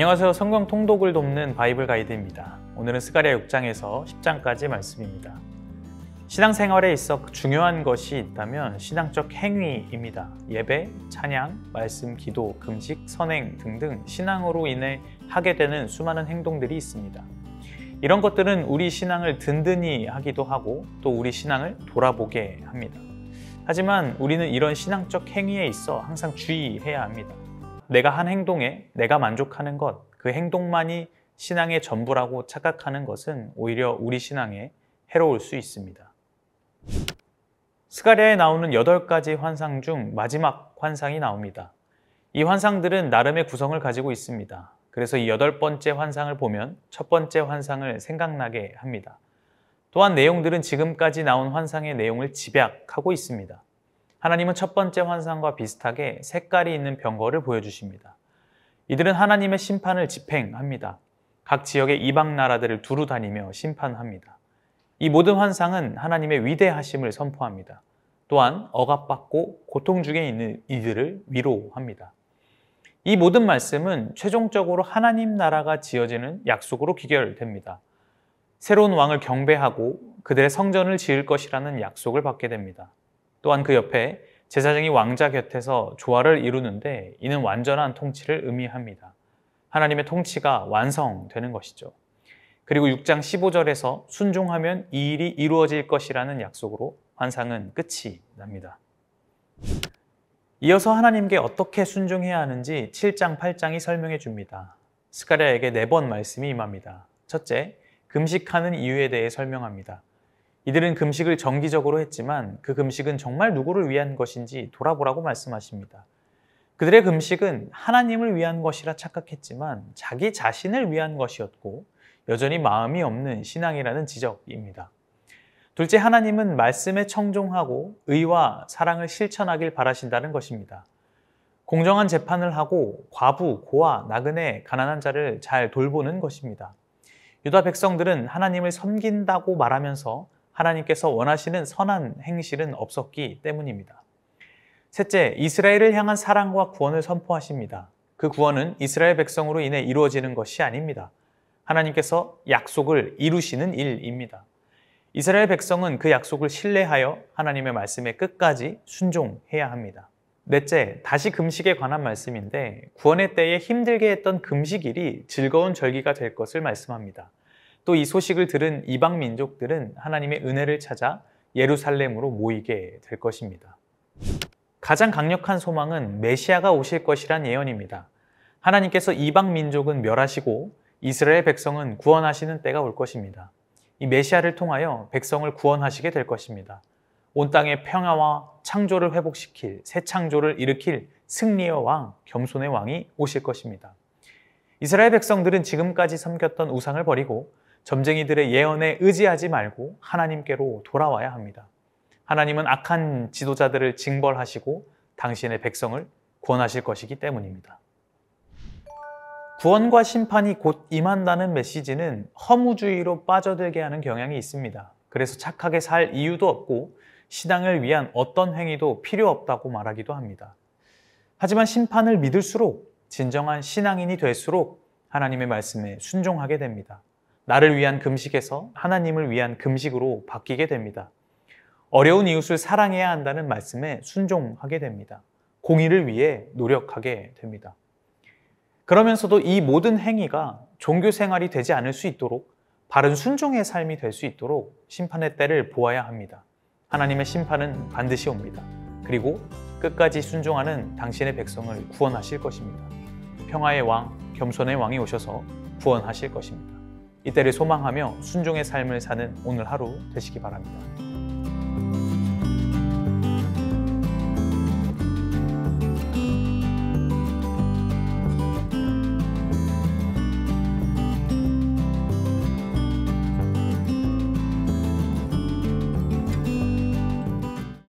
안녕하세요. 성경 통독을 돕는 바이블 가이드입니다. 오늘은 스가랴 6장에서 10장까지 말씀입니다. 신앙생활에 있어 중요한 것이 있다면 신앙적 행위입니다. 예배, 찬양, 말씀, 기도, 금식, 선행 등등 신앙으로 인해 하게 되는 수많은 행동들이 있습니다. 이런 것들은 우리 신앙을 든든히 하기도 하고 또 우리 신앙을 돌아보게 합니다. 하지만 우리는 이런 신앙적 행위에 있어 항상 주의해야 합니다. 내가 한 행동에 내가 만족하는 것, 그 행동만이 신앙의 전부라고 착각하는 것은 오히려 우리 신앙에 해로울 수 있습니다. 스가랴에 나오는 8가지 환상 중 마지막 환상이 나옵니다. 이 환상들은 나름의 구성을 가지고 있습니다. 그래서 이 8번째 환상을 보면 첫 번째 환상을 생각나게 합니다. 또한 내용들은 지금까지 나온 환상의 내용을 집약하고 있습니다. 하나님은 첫 번째 환상과 비슷하게 색깔이 있는 병거를 보여주십니다. 이들은 하나님의 심판을 집행합니다. 각 지역의 이방 나라들을 두루 다니며 심판합니다. 이 모든 환상은 하나님의 위대하심을 선포합니다. 또한 억압받고 고통 중에 있는 이들을 위로합니다. 이 모든 말씀은 최종적으로 하나님 나라가 지어지는 약속으로 귀결됩니다. 새로운 왕을 경배하고 그들의 성전을 지을 것이라는 약속을 받게 됩니다. 또한 그 옆에 제사장이 왕자 곁에서 조화를 이루는데 이는 완전한 통치를 의미합니다. 하나님의 통치가 완성되는 것이죠. 그리고 6장 15절에서 순종하면 이 일이 이루어질 것이라는 약속으로 환상은 끝이 납니다. 이어서 하나님께 어떻게 순종해야 하는지 7장, 8장이 설명해 줍니다. 스가랴에게 4번 말씀이 임합니다. 첫째, 금식하는 이유에 대해 설명합니다. 이들은 금식을 정기적으로 했지만 그 금식은 정말 누구를 위한 것인지 돌아보라고 말씀하십니다. 그들의 금식은 하나님을 위한 것이라 착각했지만 자기 자신을 위한 것이었고 여전히 마음이 없는 신앙이라는 지적입니다. 둘째, 하나님은 말씀에 청종하고 의와 사랑을 실천하길 바라신다는 것입니다. 공정한 재판을 하고 과부, 고아, 나그네, 가난한 자를 잘 돌보는 것입니다. 유다 백성들은 하나님을 섬긴다고 말하면서 하나님께서 원하시는 선한 행실은 없었기 때문입니다. 셋째, 이스라엘을 향한 사랑과 구원을 선포하십니다. 그 구원은 이스라엘 백성으로 인해 이루어지는 것이 아닙니다. 하나님께서 약속을 이루시는 일입니다. 이스라엘 백성은 그 약속을 신뢰하여 하나님의 말씀에 끝까지 순종해야 합니다. 넷째, 다시 금식에 관한 말씀인데 구원의 때에 힘들게 했던 금식일이 즐거운 절기가 될 것을 말씀합니다. 또 이 소식을 들은 이방 민족들은 하나님의 은혜를 찾아 예루살렘으로 모이게 될 것입니다. 가장 강력한 소망은 메시아가 오실 것이란 예언입니다. 하나님께서 이방 민족은 멸하시고 이스라엘 백성은 구원하시는 때가 올 것입니다. 이 메시아를 통하여 백성을 구원하시게 될 것입니다. 온 땅의 평화와 창조를 회복시킬, 새 창조를 일으킬 승리의 왕, 겸손의 왕이 오실 것입니다. 이스라엘 백성들은 지금까지 섬겼던 우상을 버리고 점쟁이들의 예언에 의지하지 말고 하나님께로 돌아와야 합니다. 하나님은 악한 지도자들을 징벌하시고 당신의 백성을 구원하실 것이기 때문입니다. 구원과 심판이 곧 임한다는 메시지는 허무주의로 빠져들게 하는 경향이 있습니다. 그래서 착하게 살 이유도 없고 신앙을 위한 어떤 행위도 필요 없다고 말하기도 합니다. 하지만 심판을 믿을수록 진정한 신앙인이 될수록 하나님의 말씀에 순종하게 됩니다. 나를 위한 금식에서 하나님을 위한 금식으로 바뀌게 됩니다. 어려운 이웃을 사랑해야 한다는 말씀에 순종하게 됩니다. 공의를 위해 노력하게 됩니다. 그러면서도 이 모든 행위가 종교 생활이 되지 않을 수 있도록 바른 순종의 삶이 될 수 있도록 심판의 때를 보아야 합니다. 하나님의 심판은 반드시 옵니다. 그리고 끝까지 순종하는 당신의 백성을 구원하실 것입니다. 평화의 왕, 겸손의 왕이 오셔서 구원하실 것입니다. 이때를 소망하며 순종의 삶을 사는 오늘 하루 되시기 바랍니다.